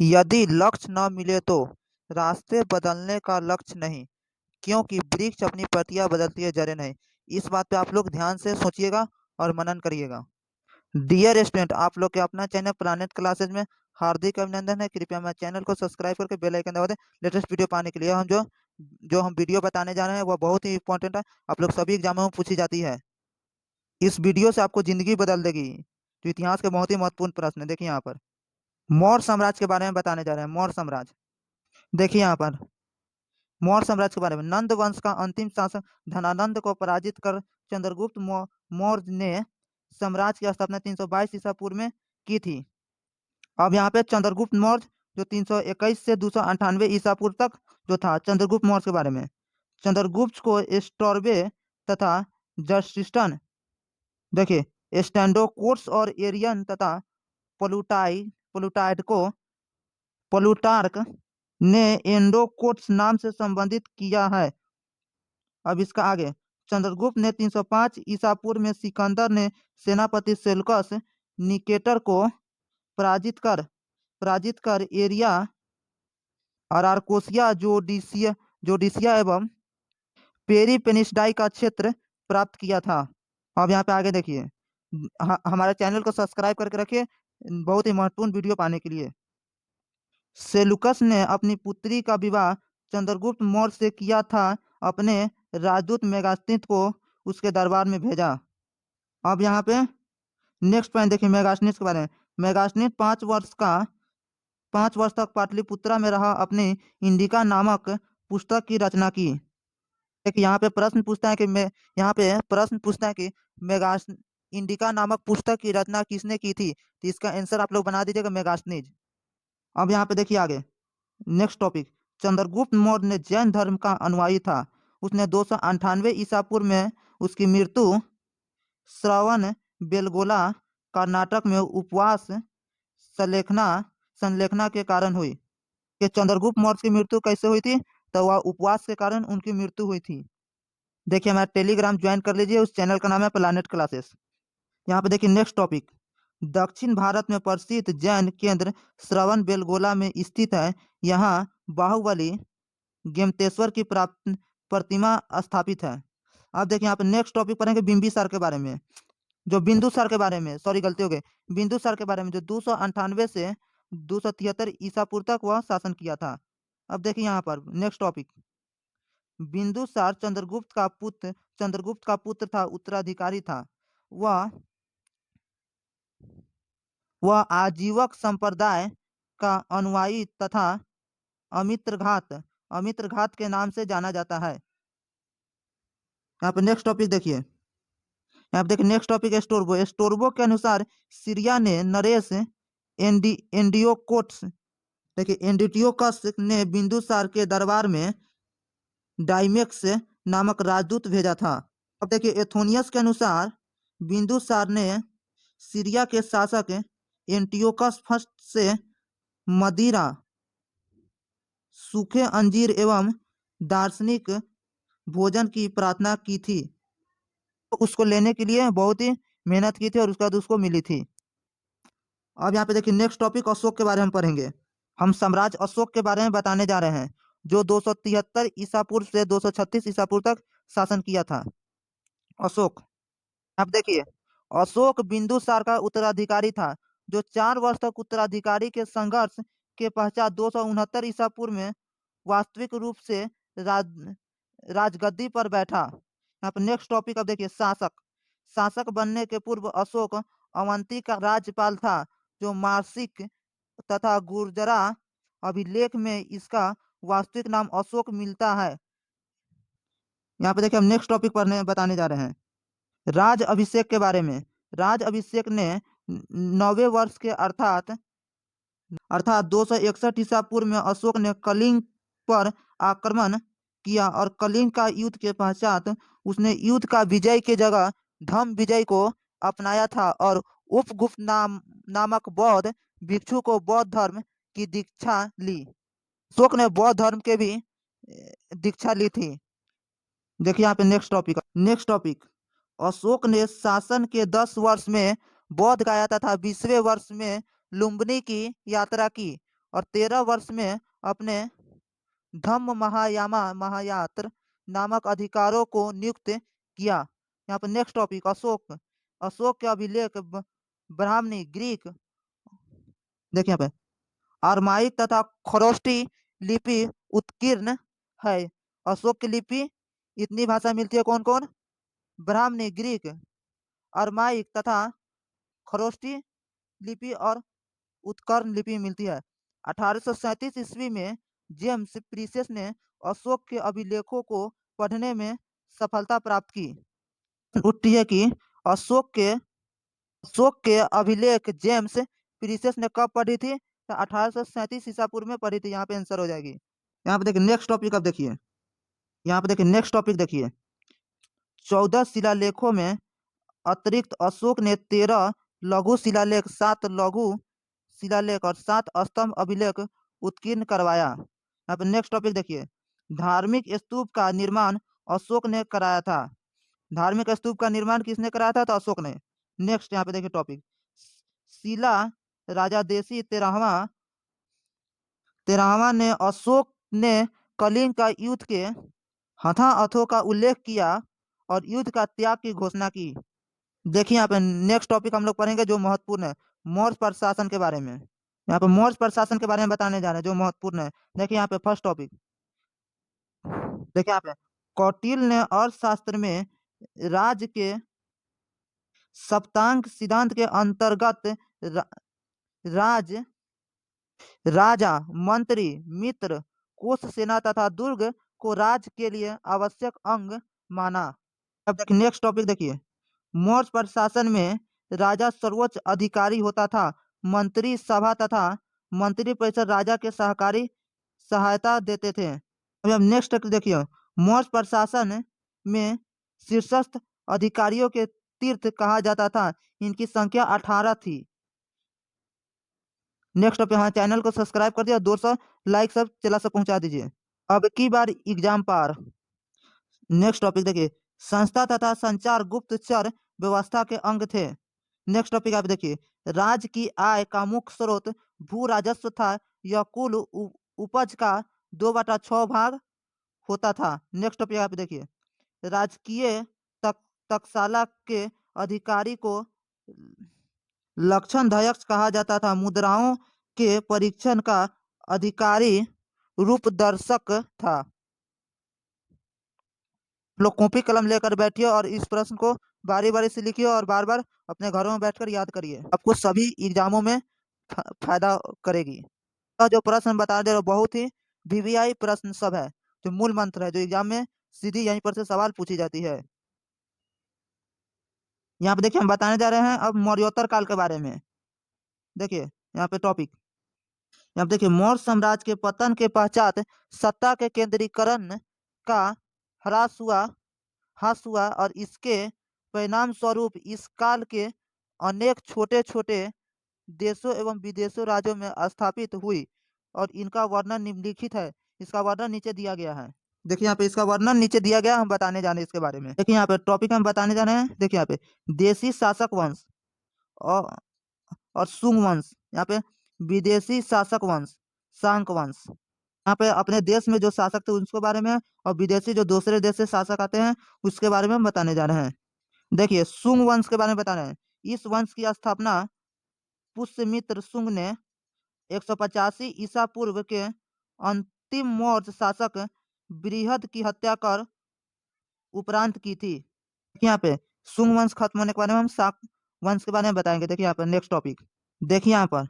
यदि लक्ष्य न मिले तो रास्ते बदलने का लक्ष्य नहीं, क्योंकि वृक्ष अपनी पत्तियां बदलती है, जड़ें नहीं। इस बात पे आप लोग ध्यान से सोचिएगा और मनन करिएगा। डियर स्टूडेंट, आप लोग के अपना चैनल प्लानेट क्लासेज में हार्दिक अभिनंदन है। कृपया मेरे चैनल को सब्सक्राइब करके बेल आइकन दबा दें लेटेस्ट वीडियो पाने के लिए। हम जो हम वीडियो बताने जा रहे हैं वह बहुत ही इंपॉर्टेंट है, आप लोग सभी एग्जामों में पूछी जाती है। इस वीडियो से आपको जिंदगी बदल देगी। तो इतिहास के बहुत ही महत्वपूर्ण प्रश्न है। देखिए यहाँ पर मौर्य साम्राज्य के बारे में बताने जा रहे हैं। मौर्य साम्राज्य, देखिए यहाँ पर मौर्य साम्राज्य के बारे में। नंद वंश का अंतिम शासक धनानंद को पराजित कर चंद्रगुप्त मौर्य ने साम्राज्य की स्थापना 322 ईसा पूर्व में की थी। अब यहाँ पे चंद्रगुप्त मौर्य जो 321 से 298 ईसा पूर्व तक जो था, चंद्रगुप्त मौर्य के बारे में। चंद्रगुप्त को स्टोरबे तथा जस्टिस्टन, देखिए स्टैंडोकोट्स और एरियन तथा प्लूटार्क ने एंडोकोट्स नाम से संबंधित किया है। अब इसका आगे, चंद्रगुप्त ने 305 ईसा पूर्व में सिकंदर ने सेनापति सेल्यूकस निकेटर को पराजित कर एरिया अराकोसिया जोडिसिया एवं पेरिपेनिसडाई का क्षेत्र प्राप्त किया था। अब यहाँ पे आगे देखिए, हमारे चैनल को सब्सक्राइब करके रखिए बहुत ही महत्वपूर्ण वीडियो पाने के लिए। सेलुकस ने अपनी पुत्री का विवाह चंद्रगुप्त मौर्य से किया था। अपने राजदूत मेगास्थित को उसके दरबार में भेजा। अब यहाँ पे नेक्स्ट पॉइंट देखिए मेगास्थित के बारे में। मेगास्थित 5 वर्ष तक पाटलिपुत्रा में रहा। अपनी इंडिका नामक पुस्तक की रचना की। देखिए यहाँ पे प्रश्न पूछता है कि मेगास इंडिका नामक पुस्तक की रचना किसने की थी, तो इसका आंसर आप लोग बना दीजिएगा मेगास्थित। अब यहाँ पे देखिए आगे नेक्स्ट टॉपिक, चंद्रगुप्त मौर्य ने जैन धर्म का अनुयायी था। उसने 298 ईसा पूर्व में उसकी मृत्यु श्रवण बेलगोला कर्नाटक में उपवास संलेखना के कारण हुई। कि चंद्रगुप्त मौर्य की मृत्यु कैसे हुई थी, तो वह उपवास के कारण उनकी मृत्यु हुई थी। देखिए हमारा टेलीग्राम ज्वाइन कर लीजिए, उस चैनल का नाम है प्लानेट क्लासेस। यहाँ पे देखिए नेक्स्ट टॉपिक, दक्षिण भारत में प्रसिद्ध जैन केंद्र श्रवण बेलगोला में स्थित है। यहाँ बाहुबली गेमतेश्वर की प्रतिमा स्थापित है। अब देखिए यहाँ पे नेक्स्ट टॉपिक पढ़ेंगे बिंबिसार के बारे में। जो बिंदुसार के बारे में, सॉरी गलती हो गई, बिंदुसार के बारे में जो 298 से 273 ईसा पूर्व तक वह शासन किया था। अब देखिए यहाँ पर नेक्स्ट टॉपिक, बिंदुसार चंद्रगुप्त का पुत्र था, उत्तराधिकारी था। वह आजीवक संप्रदाय का अनुयायी तथा अमित्रघात के नाम से जाना जाता है। यहाँ पे नेक्स्ट टॉपिक देखिए, यहाँ पे देखिए नेक्स्ट टॉपिक स्टोरबो के अनुसार सीरिया ने नरेश एंडियोकोट्स, देखिए एंडिटियोकस ने बिंदुसार के दरबार में डाइमेक्स नामक राजदूत भेजा था। अब देखिए एथोनियस के अनुसार बिंदुसार ने सीरिया के शासक एंटियोकस फर्स्ट से मदिरा, सूखे अंजीर एवं दार्शनिक भोजन की प्रार्थना की थी। तो उसको लेने के लिए बहुत ही मेहनत की थी और उसके बाद उसको मिली थी। अब यहाँ पे देखिए नेक्स्ट टॉपिक अशोक के बारे में पढ़ेंगे। हम साम्राज्य अशोक के बारे में बताने जा रहे हैं, जो 273 ईसा पूर्व से 236 ईसा पूर्व तक शासन किया था। अशोक, अब देखिए अशोक बिंदुसार का उत्तराधिकारी था, जो 4 वर्ष तक उत्तराधिकारी के संघर्ष के पश्चात 269 ईसा पूर्व में वास्तविक रूप से राजगद्दी पर बैठा। यहाँ पर नेक्स्ट टॉपिक अब देखिए शासक बनने के पूर्व अशोक अवंती का राज्यपाल था, जो मार्सिक तथा गुर्जरा अभिलेख में इसका वास्तविक नाम अशोक मिलता है। यहाँ पे देखिए हम नेक्स्ट टॉपिक बताने जा रहे हैं राज अभिषेक के बारे में। राज अभिषेक ने 9वें वर्ष के अर्थात 261 ईसा पूर्व में अशोक ने कलिंग पर आक्रमण किया और कलिंग का युद्ध के पश्चात उसने युद्ध का विजय के जगह धम विजय को अपनाया था और उपगुप्त नामक बौद्ध भिक्षु को बौद्ध धर्म की दीक्षा ली। अशोक ने बौद्ध धर्म के भी दीक्षा ली थी। देखिए यहाँ पे नेक्स्ट टॉपिक अशोक ने शासन के 10 वर्ष में बौद्ध गया तथा 20वें वर्ष में लुम्बिनी की यात्रा की। और 13 वर्ष में अपने धम्म महायात्र नामक अधिकारों को नियुक्त किया। यहाँ पर नेक्स्ट टॉपिक अशोक। अशोक के अभिलेख ब्राह्मणी ग्रीक, देखिए यहाँ पे अरमाइक तथा खरोष्टी लिपि उत्कीर्ण है। अशोक की लिपि इतनी भाषा मिलती है कौन कौन? ब्राह्मणी, ग्रीक, अरमाइक तथा खरोष्टी लिपि और उत्कर्ण लिपि मिलती है। 1837 ईस्वी में जेम्स प्रीसेस ने अशोक के अभिलेखों को पढ़ने में सफलता प्राप्त की। उठती है कि अशोक के अभिलेख जेम्स प्रीसेस ने कब पढ़ी थी? तो 1837 ईसा पूर्व में पढ़ी थी। यहाँ पे आंसर हो जाएगी। यहाँ पे देखिए नेक्स्ट टॉपिक, अब देखिए यहाँ पे देखिए नेक्स्ट टॉपिक देखिए 14 शिलालेखों में अतिरिक्त अशोक ने 13 लघु शिलालेख, 7 लघु शिलालेख और 7 स्तंभ अभिलेख उत्कीर्ण करवाया। यहाँ पे नेक्स्ट टॉपिक देखिए धार्मिक स्तूप का निर्माण अशोक ने कराया था। धार्मिक स्तूप का निर्माण किसने कराया था? तो अशोक ने। नेक्स्ट यहाँ पे देखिए टॉपिक शिला राजा देशी 13वां ने अशोक ने कलिंग का युद्ध के हथाअथों का उल्लेख किया और युद्ध का त्याग की घोषणा की। देखिए यहाँ पे नेक्स्ट टॉपिक हम लोग पढ़ेंगे जो महत्वपूर्ण है, मौर्य प्रशासन के बारे में। यहाँ पे मौर्य प्रशासन के बारे में बताने जा रहे हैं जो महत्वपूर्ण है। देखिए यहाँ पे फर्स्ट टॉपिक देखिए यहाँ पे कौटिल्य ने अर्थशास्त्र में राज्य के सप्तांग सिद्धांत के अंतर्गत राज राजा, मंत्री, मित्र, कोष, सेना तथा दुर्ग को राज्य के लिए आवश्यक अंग माना। अब देखिए नेक्स्ट टॉपिक देखिए मौर्य प्रशासन में राजा सर्वोच्च अधिकारी होता था। मंत्री सभा तथा मंत्री परिषद राजा के सहकारी सहायता देते थे। अभी हम नेक्स्ट देखिए मौर्य प्रशासन में शीर्षस्थ अधिकारियों के तीर्थ कहा जाता था। इनकी संख्या 18 थी। नेक्स्ट पे हाँ चैनल को सब्सक्राइब कर दिया, 200 लाइक सब चला सब पहुंचा दीजिए। अब की बार एग्जाम पार। नेक्स्ट टॉपिक देखिए संस्था तथा संचार गुप्तचर व्यवस्था के अंग थे। नेक्स्ट टॉपिक आप देखिए राज्य की आय का मुख्य स्रोत भू राजस्व था। यह कुल उपज का 2/6 भाग होता था। नेक्स्ट टॉपिक आप देखिए राजकीय तकसाला के अधिकारी को लक्षणध्यक्ष कहा जाता था। मुद्राओं के परीक्षण का अधिकारी रूपदर्शक था। लोग कॉपी कलम लेकर बैठिए और इस प्रश्न को बारी बारी से लिखिए और बार बार अपने घरों में बैठकर याद करिए। आपको सभी एग्जामों में फायदा करेगी। जो प्रश्न बता दे रहे बहुत ही वीवीआई प्रश्न सब है, जो मूल मंत्र है, जो एग्जाम में सीधी यहीं पर से सवाल पूछी जाती है। यहाँ पे देखिए हम बताने जा रहे हैं अब मौर्योत्तर काल के बारे में। देखिए यहाँ पे टॉपिक यहाँ पे देखिए मौर्य साम्राज्य के पतन के पश्चात सत्ता के केंद्रीकरण का ह्रास हुआ और इसके परिणाम स्वरूप इस काल के अनेक छोटे छोटे देशों एवं विदेशों राज्यों में स्थापित हुई और इनका वर्णन निम्नलिखित है। इसका वर्णन नीचे दिया गया है। देखिए यहाँ पे इसका वर्णन नीचे दिया गया, हम बताने जाने इसके बारे में। देखिए यहाँ पे टॉपिक हम बताने जा रहे हैं। देखिए यहाँ पे देशी शासक वंश और शुंग वंश, यहाँ पे विदेशी शासक वंश शांक वंश। यहाँ पे अपने देश में जो शासक थे उसके बारे में और विदेशी जो दूसरे देश से शासक आते हैं उसके बारे में हम बताने जा रहे हैं। देखिए शुंग वंश के बारे में बता रहे हैं। इस वंश की स्थापना पुष्यमित्र शुंग ने 185 ईसा पूर्व के अंतिम मौर्य शासक बृहद की हत्या कर उपरांत की थी। यहाँ पे शुंग वंश खत्म होने के बारे में हम शाक वंश के बारे में बताएंगे। देखिए यहाँ पर नेक्स्ट टॉपिक देखिए यहाँ पर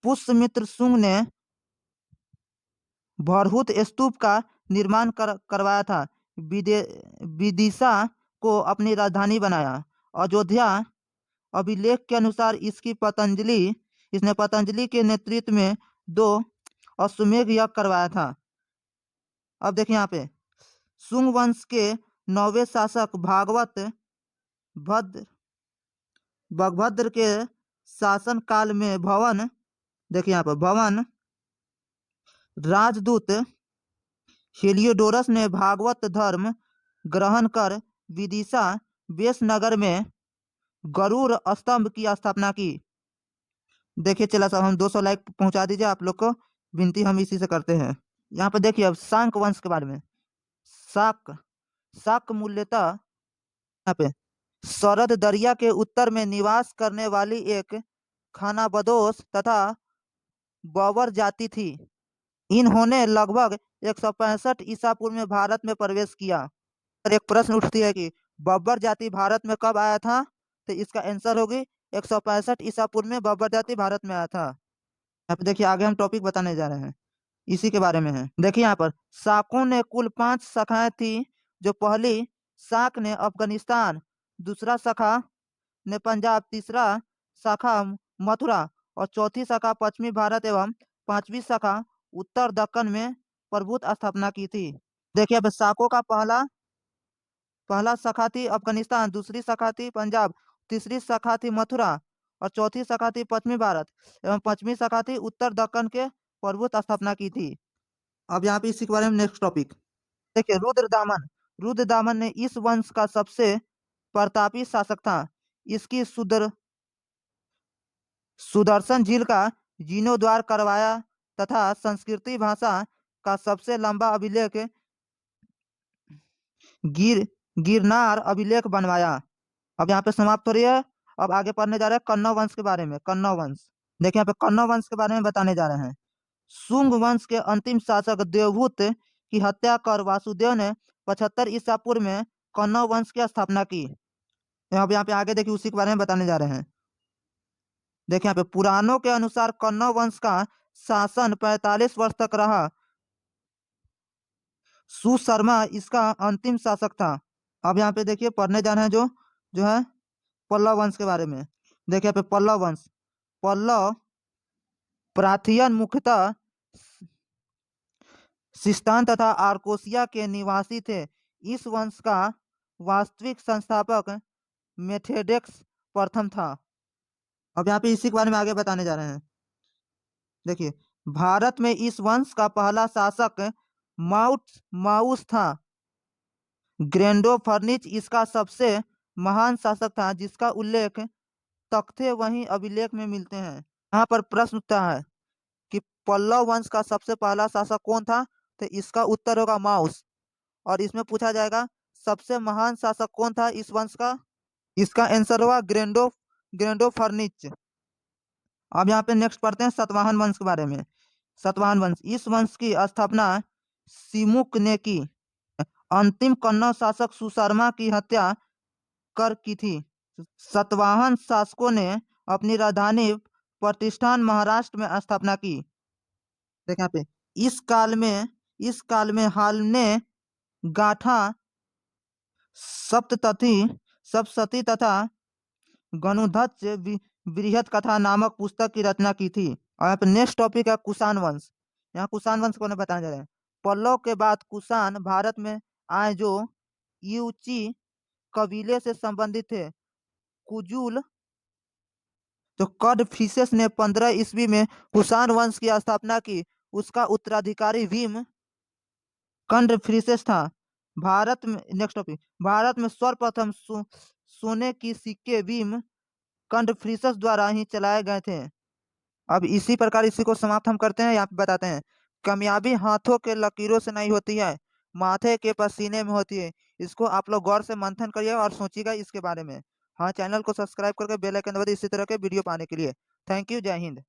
पुष्यमित्र शुंग ने भरहुत स्तूप का निर्माण करवाया था। विदिशा को अपनी राजधानी बनाया। अयोध्या अभिलेख के अनुसार इसने पतंजलि के नेतृत्व में 2 अश्वमेध यज्ञ करवाया था। अब देखिए यहाँ पे शुंग वंश के 9वें शासक भगभद्र के शासन काल में देखिए यहाँ पर भवन राजदूत हेलियोडोरस ने भागवत धर्म ग्रहण कर विदिशा वेश नगर में गरुड़ स्तंभ की स्थापना की। देखिए चला साहब, हम 200 लाइक पहुंचा दीजिए, आप लोग को विनती हम इसी से करते हैं। यहाँ पे देखिए अब शांक वंश के बारे में। शाक शाक मूल्यतः यहाँ पे शरद दरिया के उत्तर में निवास करने वाली एक खानाबदोश तथा बौवर जाति थी। इन्होंने लगभग 165 ईसा पूर्व में भारत में प्रवेश किया। और एक प्रश्न उठती है कि बब्बर जाति भारत में कब आया था, तो इसका आंसर होगी 165 ईसा पूर्व में बब्बर जाति भारत में आया था। यहाँ पे देखिए आगे हम टॉपिक बताने जा रहे हैं, इसी के बारे में है। देखिए यहाँ पर शाकों ने कुल 5 शाखाएं थी। जो पहली शाख ने अफगानिस्तान, दूसरा शाखा ने पंजाब, तीसरा शाखा मथुरा और चौथी शाखा पश्चिमी भारत एवं पांचवी शाखा उत्तर दक्कन में प्रभुत्व स्थापना की थी। देखिए अब शाकों का पहला शाखा थी अफगानिस्तान, दूसरी शाखा थी पंजाब, तीसरी शाखा थी मथुरा और चौथी शाखा थी पश्चिमी भारत एवं पांचवी शाखा थी उत्तर दक्कन के प्रभुत्व स्थापना की थी। अब यहाँ पे इसी के बारे में नेक्स्ट टॉपिक देखिए। रुद्रदामन ने इस वंश का सबसे प्रतापी शासक था। इसकी सुदर्शन झील का जीर्णोद्धार करवाया तथा संस्कृति भाषा का सबसे लंबा अभिलेख गिर गिरनार अभिलेख बनवाया। अब यहाँ पे समाप्त हो रही है। अब आगे पढ़ने जा रहे हैं कन्नौ वंश के बारे में। कन्नौ वंश देखिए, यहाँ पे कन्नौ वंश के बारे में बताने जा रहे हैं। शुंग वंश के अंतिम शासक देवभूत की हत्या कर वासुदेव ने 75 ईसा पूर्व में कन्नौ वंश की स्थापना की। अब यहाँ पे आगे देखिए उसी के बारे में बताने जा रहे हैं। देखिए यहाँ पे पुराणों के अनुसार कन्नौ वंश का शासन 45 वर्ष तक रहा। सुशर्मा इसका अंतिम शासक था। अब यहाँ पे देखिए पढ़ने जाना है जो जो है पल्लव वंश के बारे में। देखिए यहाँ पे पल्लव वंश। पल्लव प्राथियन मुख्यतः सिस्तान तथा आर्कोसिया के निवासी थे। इस वंश का वास्तविक संस्थापक मेथेडेक्स प्रथम था। अब यहाँ पे इसी के बारे में आगे बताने जा रहे हैं। देखिए भारत में इस वंश का पहला शासक माउस था। ग्रेंडो फर्निच इसका सबसे महान शासक था, जिसका उल्लेख तख्ते वहीं अभिलेख में मिलते हैं। यहाँ पर प्रश्न उठता है कि पल्लव वंश का सबसे पहला शासक कौन था, तो इसका उत्तर होगा माउस। और इसमें पूछा जाएगा सबसे महान शासक कौन था इस वंश का, इसका आंसर होगा ग्रेंडो फर्निच। अब यहाँ पे नेक्स्ट पढ़ते हैं सतवाहन वंश के बारे में। सतवाहन वंश, इस वंश की स्थापना सिमुक ने की। अंतिम कन्नौज शासक सुशर्मा की हत्या कर की थी। सतवाहन शासकों ने अपनी राजधानी प्रतिष्ठान महाराष्ट्र में स्थापना की। देखें यहाँ पे इस काल में हाल ने गाथा सप्तशती तथा गणुध्वज बृहद कथा नामक पुस्तक की रचना की थी। और यहाँ पे नेक्स्ट टॉपिक है कुषाण वंश। यहाँ कुषाण वंश को बताने जा रहे हैं। पल्लव के बाद कुषाण भारत में आए, जो यूची कबीले से संबंधित थे। कुजुल जो कड-फिसेस ने 15 ईस्वी में कुषाण वंश की स्थापना की। उसका उत्तराधिकारी भीम कड-फिसेस था। भारत में नेक्स्ट टॉपिक, भारत में सर्वप्रथम सोने की सिक्के भीम कड-फिसेस द्वारा ही चलाए गए थे। अब इसी प्रकार इसी को समाप्त हम करते हैं। यहाँ पे बताते हैं कामयाबी हाथों के लकीरों से नहीं होती है, माथे के पसीने में होती है। इसको आप लोग गौर से मंथन करिए और सोचिएगा इसके बारे में। हाँ, चैनल को सब्सक्राइब करके बेल आइकन दबा दीजिए इसी तरह के वीडियो पाने के लिए। थैंक यू, जय हिंद।